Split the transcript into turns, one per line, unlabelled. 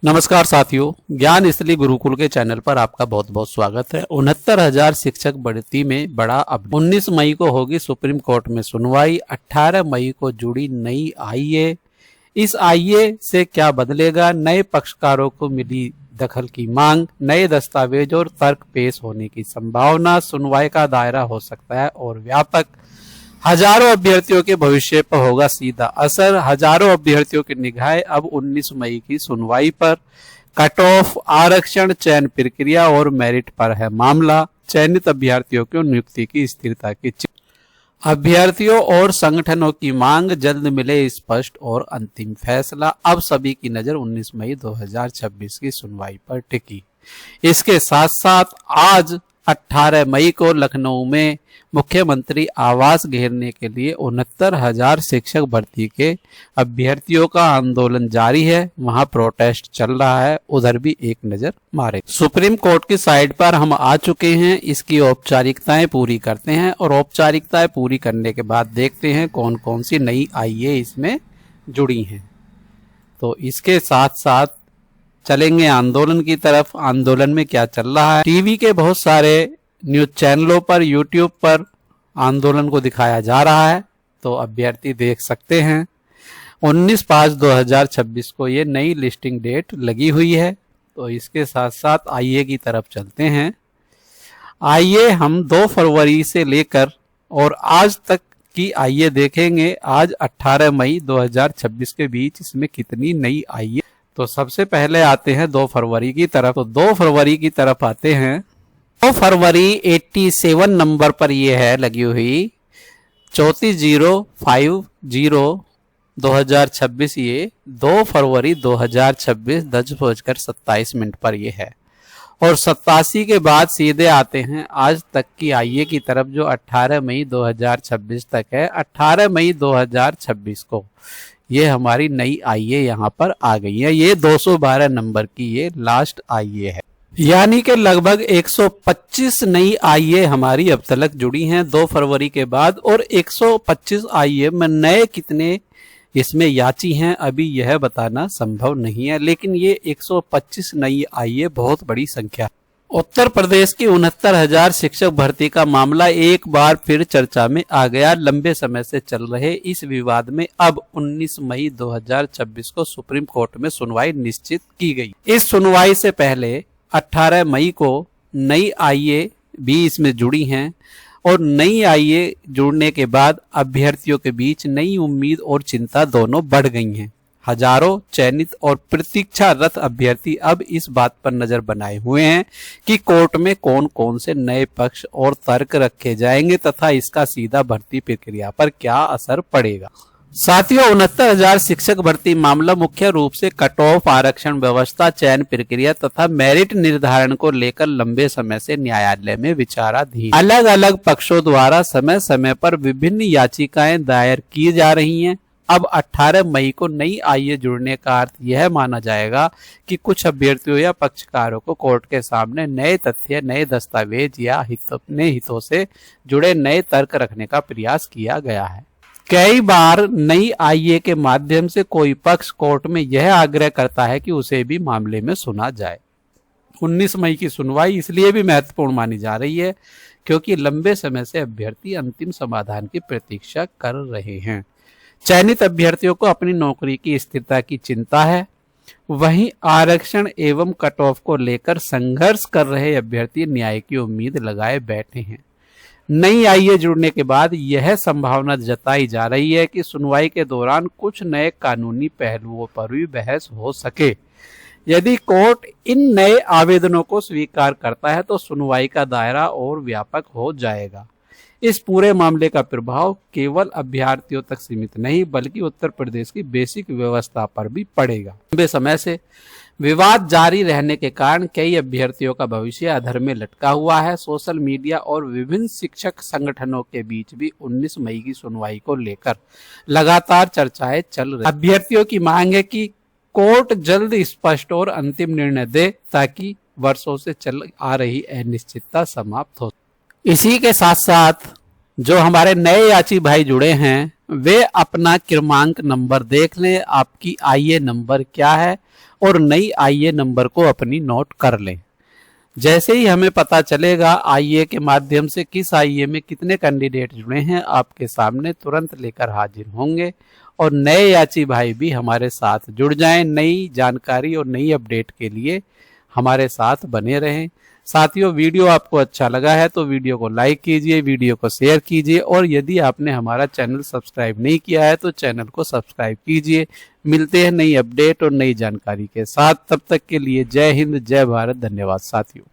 नमस्कार साथियों, ज्ञान स्थली गुरुकुल के चैनल पर आपका बहुत बहुत स्वागत है। 69,000 शिक्षक भर्ती में बड़ा अपडेट। 19 मई को होगी सुप्रीम कोर्ट में सुनवाई। 18 मई को जुड़ी नई आईए। इस आईए से क्या बदलेगा? नए पक्षकारों को मिली दखल की मांग, नए दस्तावेज और तर्क पेश होने की संभावना। सुनवाई का दायरा हो सकता है और व्यापक। हजारों अभ्यर्थियों के भविष्य पर होगा सीधा असर। हजारों अभ्यर्थियों की निगाहें अब 19 मई की सुनवाई पर। कट ऑफ, आरक्षण, चयन प्रक्रिया और मेरिट पर है मामला। चयनित अभ्यर्थियों को नियुक्ति की स्थिरता की अभ्यर्थियों और संगठनों की मांग, जल्द मिले स्पष्ट और अंतिम फैसला। अब सभी की नजर 19 मई 2026 की सुनवाई पर टिकी। इसके साथ साथ आज 18 मई को लखनऊ में मुख्यमंत्री आवास घेरने के लिए 69,000 शिक्षक भर्ती के अभ्यर्थियों का आंदोलन जारी है। वहां प्रोटेस्ट चल रहा है, उधर भी एक नजर मारे। सुप्रीम कोर्ट की साइट पर हम आ चुके हैं। इसकी औपचारिकताएं पूरी करते हैं और औपचारिकताएं पूरी करने के बाद देखते हैं कौन कौन सी नई आईए इसमें जुड़ी हैं। तो इसके साथ साथ चलेंगे आंदोलन की तरफ। आंदोलन में क्या चल रहा है? टीवी के बहुत सारे न्यूज चैनलों पर, यूट्यूब पर आंदोलन को दिखाया जा रहा है, तो अभ्यर्थी देख सकते हैं। 19/5/2026 को ये नई लिस्टिंग डेट लगी हुई है। तो इसके साथ साथ आईए की तरफ चलते हैं। आइए हम 2 फरवरी से लेकर और आज तक की आईए देखेंगे। आज 18 मई 2026 के बीच इसमें कितनी नई आईए। तो सबसे पहले आते हैं 2 फरवरी की तरफ। तो 2 फरवरी की तरफ आते हैं। 2 फरवरी 87 नंबर पर यह है लगी हुई 34,050/2026। ये 2 फरवरी 2026 10:27 पर यह है। और 87 के बाद सीधे आते हैं आज तक की आईए की तरफ, जो 18 मई 2026 तक है। 18 मई 2026 को ये हमारी नई आईए यहाँ पर आ गई है। ये 212 नंबर की ये लास्ट आईए है। यानी कि लगभग 125 नई आईए हमारी अब तक जुड़ी हैं 2 फरवरी के बाद। और 125 आईए में नए कितने इसमें याची हैं अभी यह बताना संभव नहीं है, लेकिन ये 125 नई आईए बहुत बड़ी संख्या। उत्तर प्रदेश की 69,000 शिक्षक भर्ती का मामला एक बार फिर चर्चा में आ गया। लंबे समय से चल रहे इस विवाद में अब 19 मई 2026 को सुप्रीम कोर्ट में सुनवाई निश्चित की गई। इस सुनवाई से पहले 18 मई को नई आईए भी इसमें जुड़ी हैं और नई आईए जुड़ने के बाद अभ्यर्थियों के बीच नई उम्मीद और चिंता दोनों बढ़ गई हैं। हजारों चयनित और प्रतीक्षारत अभ्यर्थी अब इस बात पर नजर बनाए हुए हैं कि कोर्ट में कौन कौन से नए पक्ष और तर्क रखे जाएंगे तथा इसका सीधा भर्ती प्रक्रिया पर क्या असर पड़ेगा। साथियों, 69,000 शिक्षक भर्ती मामला मुख्य रूप से कट ऑफ, आरक्षण व्यवस्था, चयन प्रक्रिया तथा मेरिट निर्धारण को लेकर लंबे समय से न्यायालय में विचाराधीन। अलग अलग पक्षों द्वारा समय समय पर विभिन्न याचिकाएं दायर की जा रही हैं। अब 18 मई को नई आईए जुड़ने का अर्थ यह माना जाएगा कि कुछ अभ्यर्थियों या पक्षकारों को कोर्ट के सामने नए तथ्य, नए दस्तावेज या अपने हितों से जुड़े नए तर्क रखने का प्रयास किया गया है। कई बार नई आईए के माध्यम से कोई पक्ष कोर्ट में यह आग्रह करता है कि उसे भी मामले में सुना जाए। 19 मई की सुनवाई इसलिए भी महत्वपूर्ण मानी जा रही है क्योंकि लंबे समय से अभ्यर्थी अंतिम समाधान की प्रतीक्षा कर रहे हैं। चयनित अभ्यर्थियों को अपनी नौकरी की स्थिरता की चिंता है। वहीं आरक्षण एवं कट ऑफ को लेकर संघर्ष कर रहे अभ्यर्थी न्याय की उम्मीद लगाए बैठे हैं। नई आईए जुड़ने के बाद यह संभावना जताई जा रही है कि सुनवाई के दौरान कुछ नए कानूनी पहलुओं पर भी बहस हो सके। यदि कोर्ट इन नए आवेदनों को स्वीकार करता है तो सुनवाई का दायरा और व्यापक हो जाएगा। इस पूरे मामले का प्रभाव केवल अभ्यर्थियों तक सीमित नहीं बल्कि उत्तर प्रदेश की बेसिक व्यवस्था पर भी पड़ेगा। लंबे समय से विवाद जारी रहने के कारण कई अभ्यर्थियों का भविष्य अधर में लटका हुआ है। सोशल मीडिया और विभिन्न शिक्षक संगठनों के बीच भी 19 मई की सुनवाई को लेकर लगातार चर्चाएं चल रही। अभ्यर्थियों की मांग है कि कोर्ट जल्द स्पष्ट और अंतिम निर्णय दे ताकि वर्षों से चल आ रही अनिश्चितता समाप्त हो। इसी के साथ साथ जो हमारे नए याची भाई जुड़े हैं वे अपना क्रमांक नंबर देख लें, आपकी आईए नंबर क्या है, और नई आईए नंबर को अपनी नोट कर लें। जैसे ही हमें पता चलेगा आईए के माध्यम से किस आईए में कितने कैंडिडेट जुड़े हैं, आपके सामने तुरंत लेकर हाजिर होंगे। और नए याची भाई भी हमारे साथ जुड़ जाएं। नई जानकारी और नई अपडेट के लिए हमारे साथ बने रहें। साथियों, वीडियो आपको अच्छा लगा है तो वीडियो को लाइक कीजिए, वीडियो को शेयर कीजिए, और यदि आपने हमारा चैनल सब्सक्राइब नहीं किया है तो चैनल को सब्सक्राइब कीजिए। मिलते हैं नई अपडेट और नई जानकारी के साथ। तब तक के लिए जय हिंद, जय भारत। धन्यवाद साथियों।